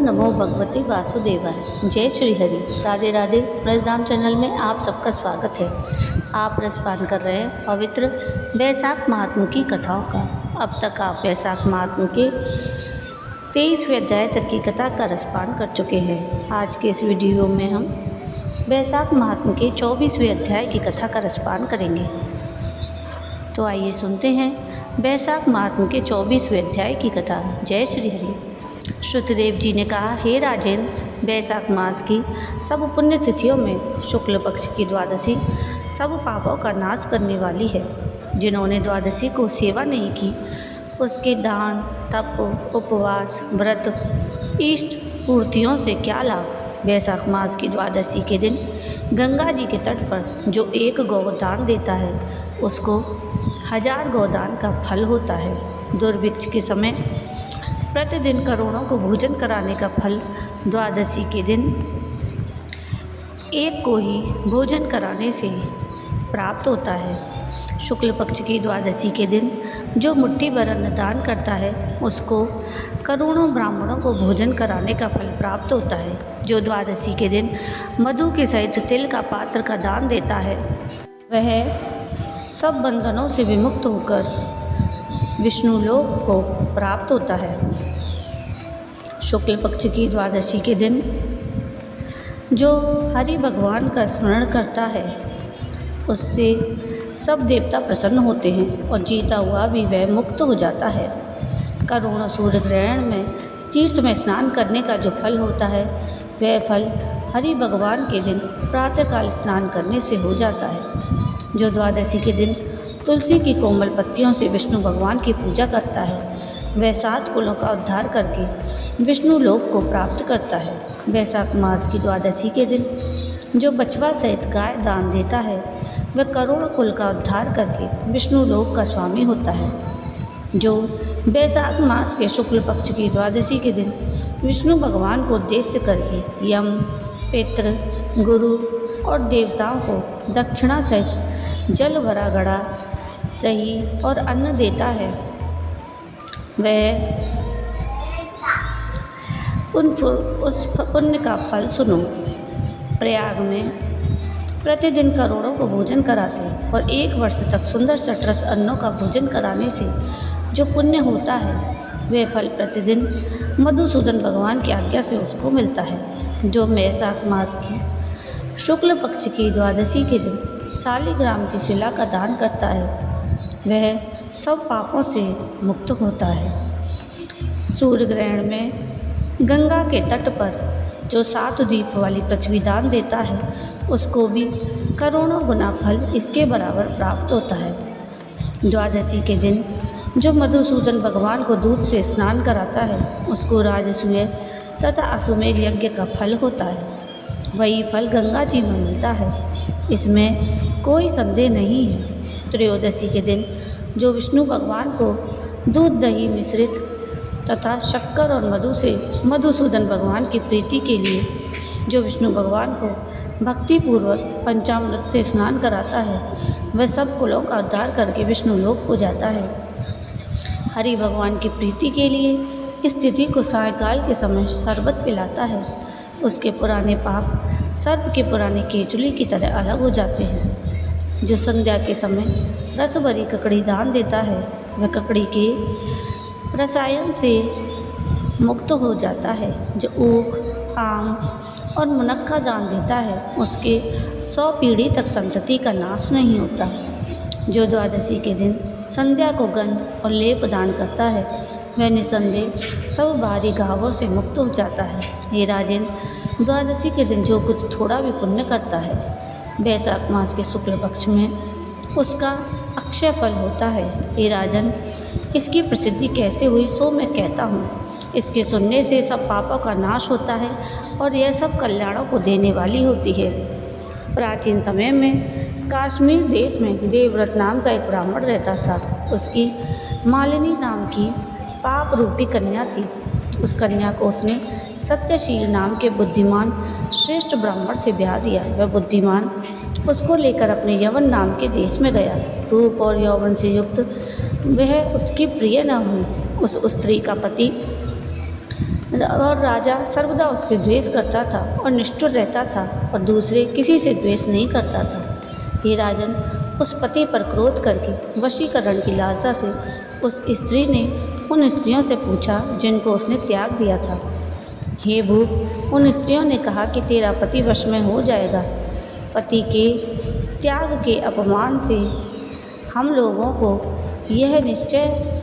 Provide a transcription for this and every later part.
नमो भगवते वासुदेवाय। जय श्री हरि। राधे राधे। ब्रजधाम चैनल में आप सबका स्वागत है। आप रसपान कर रहे हैं पवित्र वैशाख महात्म्य की कथाओं का। अब तक आप वैशाख महात्म्य के 23वें अध्याय तक की कथा का रसपान कर चुके हैं। आज के इस वीडियो में हम वैशाख महात्म्य के 24वें अध्याय की कथा का रसपान करेंगे। तो आइए सुनते हैं वैशाख महात्म्य के 24वें अध्याय की कथा। जय श्री हरि। श्रुतदेव जी ने कहा, हे राजेन, वैशाख मास की सब पुण्य तिथियों में शुक्ल पक्ष की द्वादशी सब पापों का नाश करने वाली है। जिन्होंने द्वादशी को सेवा नहीं की उसके दान, तप, उपवास, व्रत, इष्ट पूर्तियों से क्या लाभ। वैशाख मास की द्वादशी के दिन गंगा जी के तट पर जो एक गोदान देता है उसको 1000 गोदान का फल होता है। दुर्भिक्ष के समय प्रतिदिन करोड़ों को भोजन कराने का फल द्वादशी के दिन एक को ही भोजन कराने से प्राप्त होता है। शुक्ल पक्ष की द्वादशी के दिन जो मुट्ठी भर अन्न दान करता है उसको करोड़ों ब्राह्मणों को भोजन कराने का फल प्राप्त होता है। जो द्वादशी के दिन मधु के सहित तिल का पात्र का दान देता है वह सब बंधनों से विमुक्त होकर विष्णु लोक को प्राप्त होता है। शुक्ल पक्ष की द्वादशी के दिन जो हरि भगवान का स्मरण करता है उससे सब देवता प्रसन्न होते हैं और जीता हुआ भी वह मुक्त हो जाता है। करोड़ों सूर्य ग्रहण में तीर्थ में स्नान करने का जो फल होता है वह फल हरि भगवान के दिन प्रातःकाल स्नान करने से हो जाता है। जो द्वादशी के दिन तुलसी की कोमल पत्तियों से विष्णु भगवान की पूजा करता है वह 7 कुलों का उद्धार करके विष्णु लोक को प्राप्त करता है। वैशाख मास की द्वादशी के दिन जो बछवा सहित गाय दान देता है वह करोड़ कुल का उद्धार करके विष्णु लोक का स्वामी होता है। जो वैशाख मास के शुक्ल पक्ष की द्वादशी के दिन विष्णु भगवान को उद्देश्य करके यम, पितृ, गुरु और देवताओं को दक्षिणा सहित जल भरा घड़ा, दही और अन्न देता है वह उस पुण्य का फल सुनो। प्रयाग में प्रतिदिन करोड़ों को भोजन कराते और 1 वर्ष तक सुंदर सटरस अन्नों का भोजन कराने से जो पुण्य होता है वह फल प्रतिदिन मधुसूदन भगवान की आज्ञा से उसको मिलता है। जो वैशाख मास की शुक्ल पक्ष की द्वादशी के दिन शालिग्राम की शिला का दान करता है वह सब पापों से मुक्त होता है। सूर्य ग्रहण में गंगा के तट पर जो 7 द्वीप वाली पृथ्वी दान देता है उसको भी करोड़ों गुना फल इसके बराबर प्राप्त होता है। द्वादशी के दिन जो मधुसूदन भगवान को दूध से स्नान कराता है उसको राजसूय तथा अश्वमेध यज्ञ का फल होता है। वही फल गंगा जी में मिलता है, इसमें कोई संदेह नहीं है। त्रयोदशी के दिन जो विष्णु भगवान को दूध, दही मिश्रित तथा शक्कर और मधु से मधुसूदन भगवान की प्रीति के लिए जो विष्णु भगवान को भक्तिपूर्वक पंचामृत से स्नान कराता है वह सब कुलों का उद्धार करके विष्णु लोक को जाता है। हरि भगवान की प्रीति के लिए इस तिथि को सायंकाल के समय शरबत पिलाता है। उसके पुराने पाप सर्प के पुराने केचुली की तरह अलग हो जाते हैं। जो संध्या के समय रस भरी ककड़ी दान देता है वह ककड़ी के रसायन से मुक्त हो जाता है। जो ऊख, आम और मुनक्का दान देता है उसके 100 पीढ़ी तक संतति का नाश नहीं होता। जो द्वादशी के दिन संध्या को गंध और लेप दान करता है वह निसंदेह सब भारी घावों से मुक्त हो जाता है। हे राजेन, द्वादशी के दिन जो कुछ थोड़ा भी पुण्य करता है वैशाख मास के शुक्ल पक्ष में उसका अक्षय फल होता है। हे राजन, इसकी प्रसिद्धि कैसे हुई सो मैं कहता हूँ। इसके सुनने से सब पापों का नाश होता है और यह सब कल्याणों को देने वाली होती है। प्राचीन समय में कश्मीर देश में देवव्रत नाम का एक ब्राह्मण रहता था। उसकी मालिनी नाम की पाप रूपी कन्या थी। उस कन्या को उसने सत्यशील नाम के बुद्धिमान श्रेष्ठ ब्राह्मण से ब्याह दिया। वह बुद्धिमान उसको लेकर अपने यवन नाम के देश में गया। रूप और यौवन से युक्त वह उसकी प्रिय न हुई। उस स्त्री का पति और राजा सर्वदा उससे द्वेष करता था और निष्ठुर रहता था और दूसरे किसी से द्वेष नहीं करता था। हे राजन, उस पति पर क्रोध करके वशीकरण की लालसा से उस स्त्री ने उन स्त्रियों से पूछा जिनको उसने त्याग दिया था। हे भूप, उन स्त्रियों ने कहा कि तेरा पति वश में हो जाएगा। पति के त्याग के अपमान से हम लोगों को यह निश्चय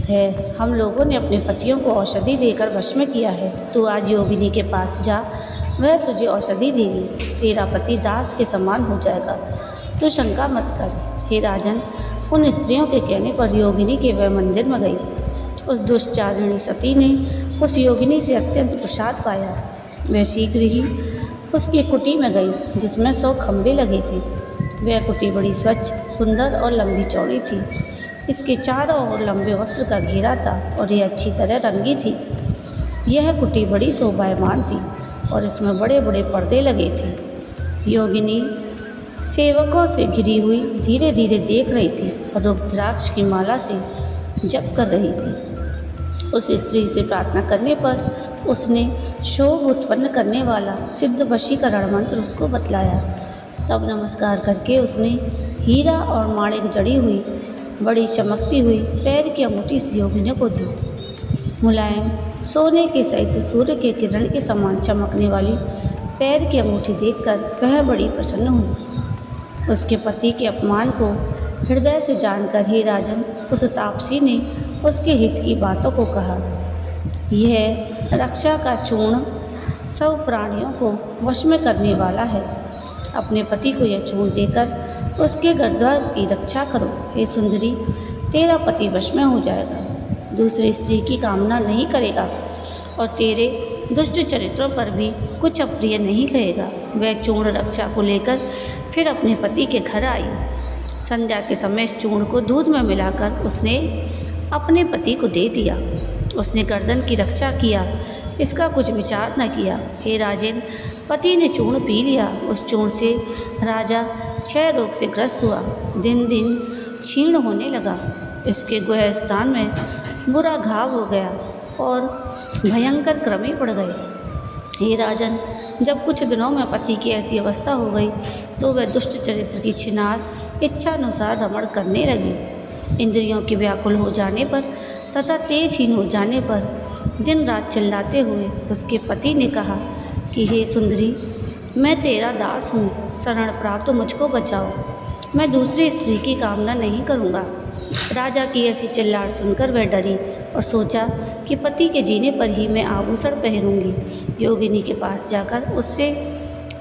है, हम लोगों ने अपने पतियों को औषधि देकर वश में किया है। तू आज योगिनी के पास जा, वह तुझे औषधि देगी, तेरा पति दास के समान हो जाएगा। तू शंका मत कर। हे राजन, उन स्त्रियों के कहने पर योगिनी के वह मंदिर में गई। उस दुष्चारिणी सती ने उस योगिनी से अत्यंत प्रसाद पाया। वह शीघ्र ही उसकी कुटी में गई जिसमें 100 खंभे लगे थे। वह कुटी बड़ी स्वच्छ, सुंदर और लंबी चौड़ी थी। इसके चारों ओर लंबे वस्त्र का घेरा था और यह अच्छी तरह रंगी थी। यह कुटी बड़ी शोभायमान थी और इसमें बड़े बड़े पर्दे लगे थे। योगिनी सेवकों से घिरी हुई धीरे धीरे देख रही थी और रुद्राक्ष की माला से जप कर रही थी। उस स्त्री से प्रार्थना करने पर उसने शोभ उत्पन्न करने वाला सिद्ध वशीकरण मंत्र उसको बतलाया। तब नमस्कार करके उसने हीरा और माणिक जड़ी हुई बड़ी चमकती हुई पैर की अंगूठी उस योगिनी को दी। मुलायम सोने के सहित सूर्य के किरण के समान चमकने वाली पैर की अंगूठी देखकर वह बड़ी प्रसन्न हुई। उसके पति के अपमान को हृदय से जानकर ही राजन उस तापसी ने उसके हित की बातों को कहा। यह रक्षा का चूर्ण सब प्राणियों को वश में करने वाला है। अपने पति को यह चूर्ण देकर उसके गर्दभर की रक्षा करो। हे सुंदरी, तेरा पति वश में हो जाएगा, दूसरी स्त्री की कामना नहीं करेगा और तेरे दुष्ट चरित्रों पर भी कुछ अप्रिय नहीं कहेगा। वह चूर्ण रक्षा को लेकर फिर अपने पति के घर आई। संध्या के समय इस चूर्ण को दूध में मिलाकर उसने अपने पति को दे दिया। उसने गर्दन की रक्षा किया, इसका कुछ विचार न किया। हे राजेन, पति ने चूर्ण पी लिया। उस चूर्ण से राजा क्षय रोग से ग्रस्त हुआ, दिन दिन क्षीण होने लगा। इसके गुह स्थान में बुरा घाव हो गया और भयंकर कृमि पड़ गए। हे राजन, जब कुछ दिनों में पति की ऐसी अवस्था हो गई तो वह दुष्ट चरित्र की छिनार इच्छानुसार रमण करने लगी। इंद्रियों के व्याकुल हो जाने पर तथा तेजहीन हो जाने पर दिन रात चिल्लाते हुए उसके पति ने कहा कि हे सुंदरी, मैं तेरा दास हूँ, शरण प्राप्त मुझको बचाओ, मैं दूसरी स्त्री की कामना नहीं करूँगा। राजा की ऐसी चिल्लाहट सुनकर वह डरी और सोचा कि पति के जीने पर ही मैं आभूषण पहनूंगी। योगिनी के पास जाकर उससे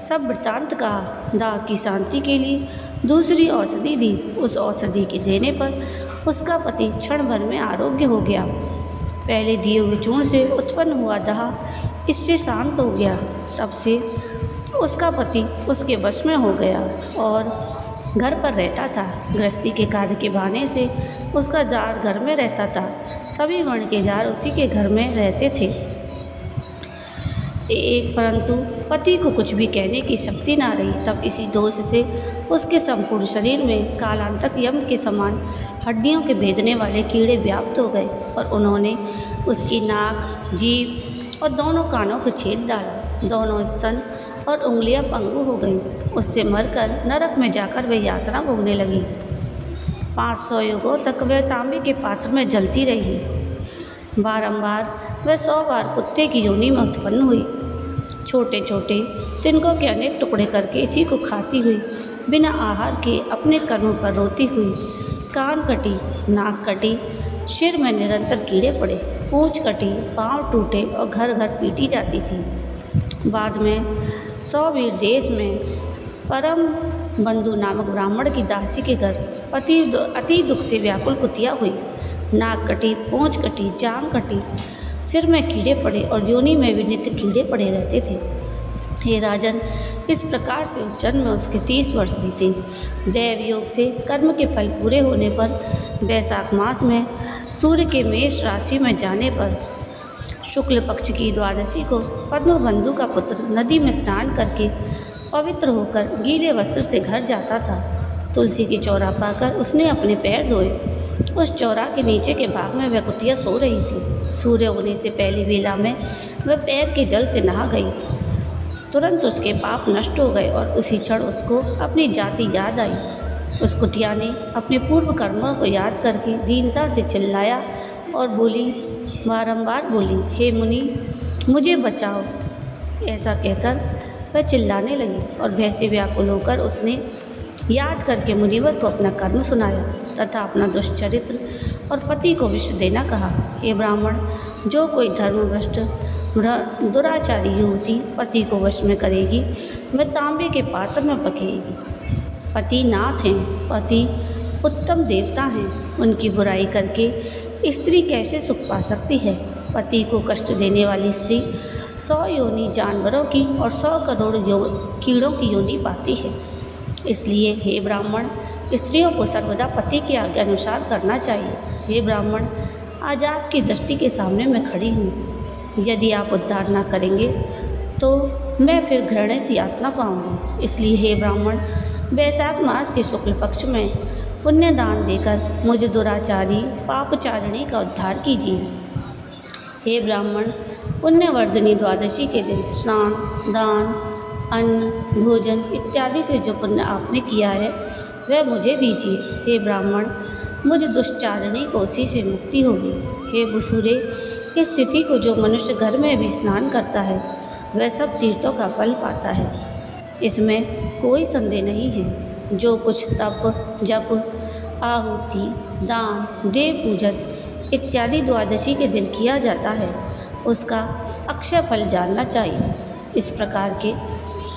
सब वृत्तांत कहा। दाह की शांति के लिए दूसरी औषधि दी। उस औषधि के देने पर उसका पति क्षण भर में आरोग्य हो गया। पहले दिए हुए चूर्ण से उत्पन्न हुआ दाह इससे शांत हो गया। तब से उसका पति उसके वश में हो गया और घर पर रहता था। गृहस्थी के कार्य के बहाने से उसका जार घर में रहता था। सभी वर्ण के जार उसी के घर में रहते थे। परंतु पति को कुछ भी कहने की शक्ति ना रही। तब इसी दोष से उसके संपूर्ण शरीर में कालांतक यम के समान हड्डियों के भेदने वाले कीड़े व्याप्त हो गए और उन्होंने उसकी नाक, जीभ और दोनों कानों को छेद डाला। दोनों स्तन और उंगलियां पंगु हो गईं। उससे मरकर नरक में जाकर वह यातना भोगने लगी। 500 युगों तक वह तांबे के पात्र में जलती रही। बारंबार वह 100 बार कुत्ते की योनि में उत्पन्न हुई। छोटे छोटे तिनकों के अनेक टुकड़े करके इसी को खाती हुई, बिना आहार के अपने कर्म पर रोती हुई, कान कटी, नाक कटी, सिर में निरंतर कीड़े पड़े, पूंछ कटी, पांव टूटे और घर घर पीटी जाती थी। बाद में 100 वीर देश में परम बंधु नामक ब्राह्मण की दासी के घर अति दुख से व्याकुल कुतिया हुई। नाक कटी, पूंछ कटी, जांघ कटी, सिर में कीड़े पड़े और योनि में भी नित्य कीड़े पड़े रहते थे। हे राजन, इस प्रकार से उस जन्म में उसके 30 वर्ष बीते। दैव योग से कर्म के फल पूरे होने पर वैशाख मास में सूर्य के मेष राशि में जाने पर शुक्ल पक्ष की द्वादशी को पद्मबंधु का पुत्र नदी में स्नान करके पवित्र होकर गीले वस्त्र से घर जाता था। तुलसी की चौरा पाकर उसने अपने पैर धोए। उस चौरा के नीचे के भाग में वह कुतिया सो रही थी। सूर्य होने से पहली बेला में वह पैर के जल से नहा गई। तुरंत उसके पाप नष्ट हो गए और उसी क्षण उसको अपनी जाति याद आई। उस कुतिया ने अपने पूर्व कर्मों को याद करके दीनता से चिल्लाया और बारंबार बोली, हे मुनि, मुझे बचाओ। ऐसा कहकर वह चिल्लाने लगी और भय से व्याकुल होकर उसने याद करके मुनिवर को अपना कर्म सुनाया तथा अपना दुष्चरित्र और पति को विष देना कहा। हे ब्राह्मण, जो कोई धर्मभ्रष्ट दुराचारी युवती पति को वश में करेगी वह तांबे के पात्र में पकेगी। पति नाथ हैं, पति उत्तम देवता हैं, उनकी बुराई करके स्त्री कैसे सुख पा सकती है। पति को कष्ट देने वाली स्त्री 100 योनि जानवरों की और 100 करोड़ कीड़ों की योनि पाती है। इसलिए हे ब्राह्मण, स्त्रियों को सर्वदा पति की आज्ञा अनुसार करना चाहिए। हे ब्राह्मण, आज आपकी दृष्टि के सामने मैं खड़ी हूँ। यदि आप उद्धार न करेंगे तो मैं फिर घृणित यातना पाऊँगी। इसलिए हे ब्राह्मण, वैशाख मास के शुक्ल पक्ष में पुण्यदान देकर मुझे दुराचारी पापचारिणी का उद्धार कीजिए। हे ब्राह्मण, पुण्यवर्धिनी द्वादशी के दिन स्नान, दान, अन्न, भोजन इत्यादि से जो पुण्य आपने किया है वह मुझे दीजिए। हे ब्राह्मण, मुझ दुष्चारिणी को उसी से मुक्ति होगी। हे बुसूरे, इस तिथि को जो मनुष्य घर में भी स्नान करता है वह सब तीर्थों का फल पाता है, इसमें कोई संदेह नहीं है। जो कुछ तप, जप, आहुति, दान, देव पूजन इत्यादि द्वादशी के दिन किया जाता है उसका अक्षय फल जानना चाहिए। इस प्रकार के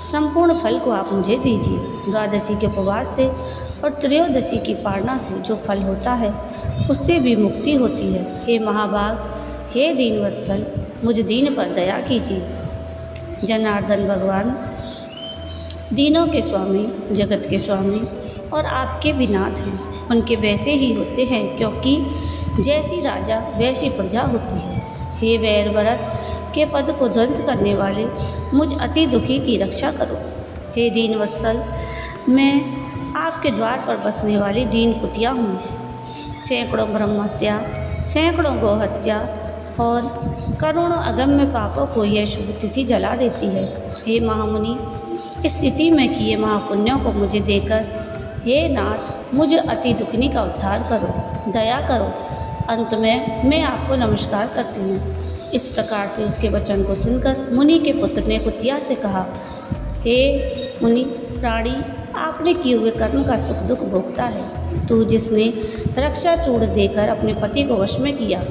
संपूर्ण फल को आप मुझे दीजिए। द्वादशी के उपवास से और त्रयोदशी की पारणा से जो फल होता है उससे भी मुक्ति होती है। हे महाभाग, हे दीनवत्सल, मुझ दीन पर दया कीजिए। जनार्दन भगवान दीनों के स्वामी, जगत के स्वामी और आपके भी नाथ हैं। उनके वैसे ही होते हैं क्योंकि जैसी राजा वैसी प्रजा होती है। हे वैर व्रत के पद को ध्वंस करने वाले, मुझ अति दुखी की रक्षा करो। हे दीनवत्सल, मैं आपके द्वार पर बसने वाली दीन कुतिया हूँ। सैकड़ों ब्रह्महत्या, सैकड़ों गोहत्या और करोड़ों अगम्य पापों को यह शुभ तिथि जला देती है। हे महामुनि, इस तिथि में किए महापुण्यों को मुझे देकर हे नाथ, मुझे अति दुखनी का उद्धार करो, दया करो। अंत में मैं आपको नमस्कार करती हूँ। इस प्रकार से उसके वचन को सुनकर मुनि के पुत्र ने कुतिया से कहा, हे मुनि प्राणी, आपने किए हुए कर्म का सुख दुख भोगता है। तू जिसने रक्षा चूड़ देकर अपने पति को वश में किया,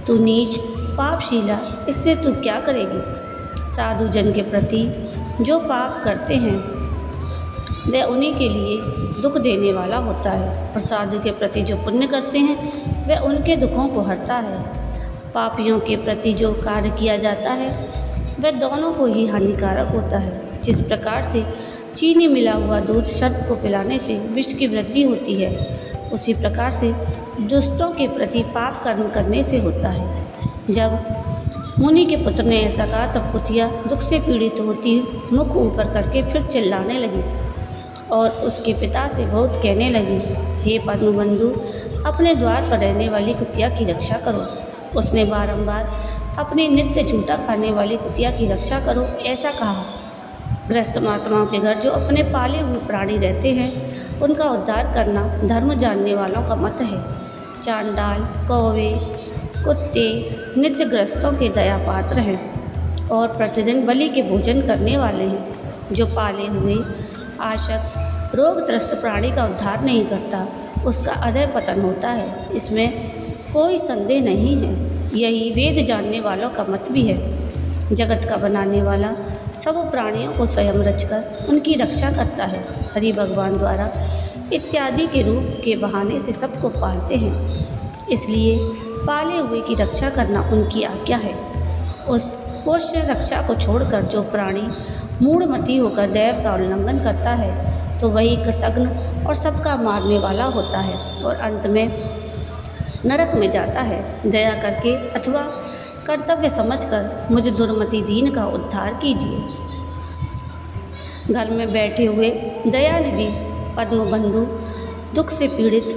तू नीच पापशीला, इससे तू क्या करेगी। साधु जन के प्रति जो पाप करते हैं वह उन्हीं के लिए दुख देने वाला होता है और साधु के प्रति जो पुण्य करते हैं वह उनके दुखों को हरता है। पापियों के प्रति जो कार्य किया जाता है वह दोनों को ही हानिकारक होता है। जिस प्रकार से चीनी मिला हुआ दूध सर्प को पिलाने से विष की वृद्धि होती है, उसी प्रकार से दुष्टों के प्रति पाप कर्म करने से होता है। जब मुनि के पुत्र ने ऐसा कहा तब कुतिया दुख से पीड़ित होती मुख ऊपर करके फिर चिल्लाने लगी और उसके पिता से बहुत कहने लगी, हे पद्मबंधु, अपने द्वार पर रहने वाली कुतिया की रक्षा करो। उसने बारंबार अपनी नित्य झूठा खाने वाली कुतिया की रक्षा करो ऐसा कहा। ग्रस्त महात्माओं के घर जो अपने पाले हुए प्राणी रहते हैं उनका उद्धार करना धर्म जानने वालों का मत है। चांडाल, कौवे, कुत्ते नित्य ग्रस्तों के दया पात्र हैं और प्रतिदिन बलि के भोजन करने वाले हैं। जो पाले हुए आशक रोगग्रस्त प्राणी का उद्धार नहीं करता उसका अधः पतन होता है, इसमें कोई संदेह नहीं है। यही वेद जानने वालों का मत भी है। जगत का बनाने वाला सब प्राणियों को स्वयं रचकर उनकी रक्षा करता है। हरि भगवान द्वारा इत्यादि के रूप के बहाने से सबको पालते हैं, इसलिए पाले हुए की रक्षा करना उनकी आज्ञा है। उस पोष्य रक्षा को छोड़कर जो प्राणी मूढ़मती होकर दैव का उल्लंघन करता है तो वही कृतघ्न और सबका मारने वाला होता है और अंत में नरक में जाता है। दया करके अथवा कर्तव्य समझकर मुझ दुर्मति दीन का उद्धार कीजिए। घर में बैठे हुए दयानिधि पद्मबंधु दुख से पीड़ित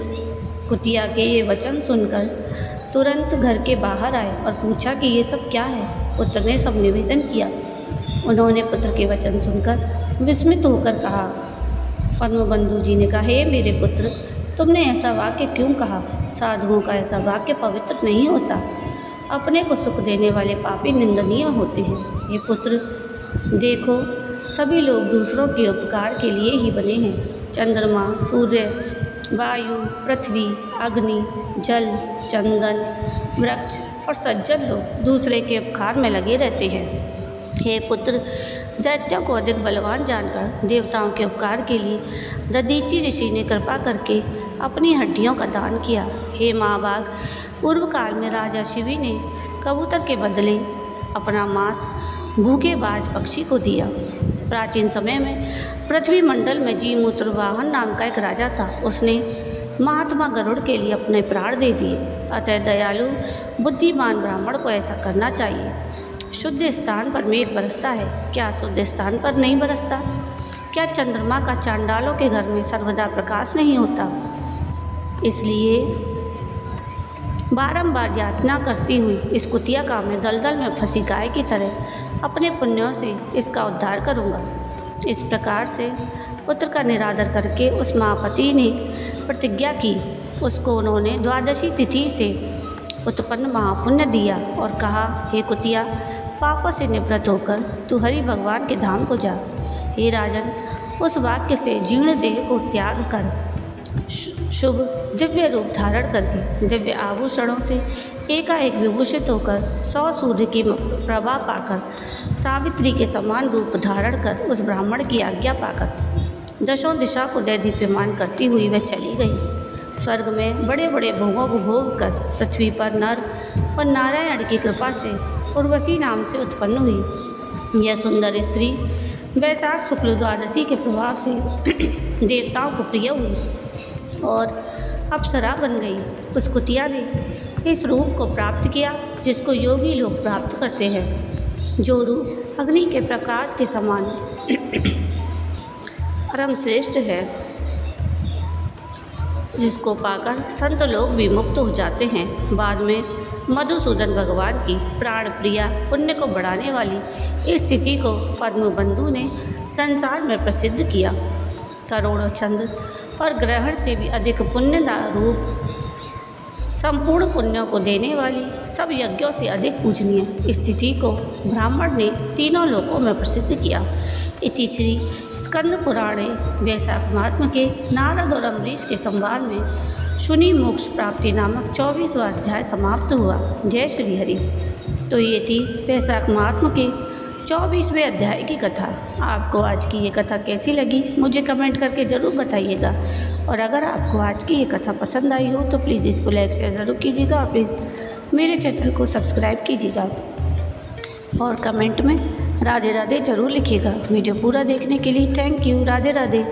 कुतिया के ये वचन सुनकर तुरंत घर के बाहर आए और पूछा कि ये सब क्या है। पुत्र ने सब निवेदन किया। उन्होंने पुत्र के वचन सुनकर विस्मित होकर कहा। पद्मबंधु जी ने कहा, हे मेरे पुत्र, तुमने ऐसा वाक्य क्यों कहा? साधुओं का ऐसा वाक्य पवित्र नहीं होता। अपने को सुख देने वाले पापी निंदनीय होते हैं। हे पुत्र, देखो, सभी लोग दूसरों के उपकार के लिए ही बने हैं। चंद्रमा, सूर्य, वायु, पृथ्वी, अग्नि, जल, चंदन, वृक्ष और सज्जन लोग दूसरे के उपकार में लगे रहते हैं। हे पुत्र, दैत्यों को अधिक बलवान जानकर देवताओं के उपकार के लिए दधीचि ऋषि ने कृपा करके अपनी हड्डियों का दान किया। हे महाभाग, पूर्व काल में राजा शिवी ने कबूतर के बदले अपना मांस भूखे बाज पक्षी को दिया। प्राचीन समय में पृथ्वी मंडल में जीमूत्र वाहन नाम का एक राजा था। उसने महात्मा गरुड़ के लिए अपने प्राण दे दिए। अतः दयालु बुद्धिमान ब्राह्मण को ऐसा करना चाहिए। शुद्ध स्थान पर मेघ बरसता है, क्या शुद्ध स्थान पर नहीं बरसता? क्या चंद्रमा का चांडालों के घर में सर्वदा प्रकाश नहीं होता? इसलिए बारंबार यातना करती हुई इस कुतिया काम में दलदल में फंसी गाय की तरह अपने पुण्यों से इसका उद्धार करूँगा। इस प्रकार से पुत्र का निरादर करके उस महापति ने प्रतिज्ञा की। उसको उन्होंने द्वादशी तिथि से उत्पन्न महापुण्य दिया और कहा, हे कुतिया, पापों से निवृत्त होकर तू हरि भगवान के धाम को जा। हे राजन, उस वाक्य से जीर्ण देह को त्याग कर शुभ दिव्य रूप धारण करके दिव्य आभूषणों से एकाएक विभूषित होकर 100 सूर्य की प्रभा पाकर सावित्री के समान रूप धारण कर उस ब्राह्मण की आज्ञा पाकर दशों दिशा को दैदीप्यमान करती हुई वह चली गई। स्वर्ग में बड़े बड़े भोगों को भोग कर पृथ्वी पर नर और नारायण की कृपा से उर्वशी नाम से उत्पन्न हुई। यह सुंदर स्त्री वैशाख शुक्ल द्वादशी के प्रभाव से देवताओं को प्रिय हुई और अप्सरा बन गई। उस कुतिया ने इस रूप को प्राप्त किया जिसको योगी लोग प्राप्त करते हैं, जो रूप अग्नि के प्रकाश के समान परम श्रेष्ठ है, जिसको पाकर संत लोग भी मुक्त हो जाते हैं। बाद में मधुसूदन भगवान की प्राण प्रिया पुण्य को बढ़ाने वाली इस तिथि को पद्मबंधु ने संसार में प्रसिद्ध किया। करोड़ों चंद्र और ग्रहण से भी अधिक पुण्य रूप संपूर्ण पुण्यों को देने वाली सब यज्ञों से अधिक पूजनीय इस तिथि को ब्राह्मण ने तीनों लोकों में प्रसिद्ध किया। इति श्री स्कंद पुराणे वैशाख महात्म के नारद और अम्बरीश के संवाद में शुनि मोक्ष प्राप्ति नामक 24वां अध्याय समाप्त हुआ। जय श्री हरि। तो ये थी वैशाख महात्म के 24वें अध्याय की कथा। आपको आज की ये कथा कैसी लगी मुझे कमेंट करके ज़रूर बताइएगा। और अगर आपको आज की ये कथा पसंद आई हो तो प्लीज़ इसको लाइक शेयर ज़रूर कीजिएगा और प्लीज़ मेरे चैनल को सब्सक्राइब कीजिएगा और कमेंट में राधे राधे ज़रूर लिखिएगा। वीडियो पूरा देखने के लिए थैंक यू। राधे राधे।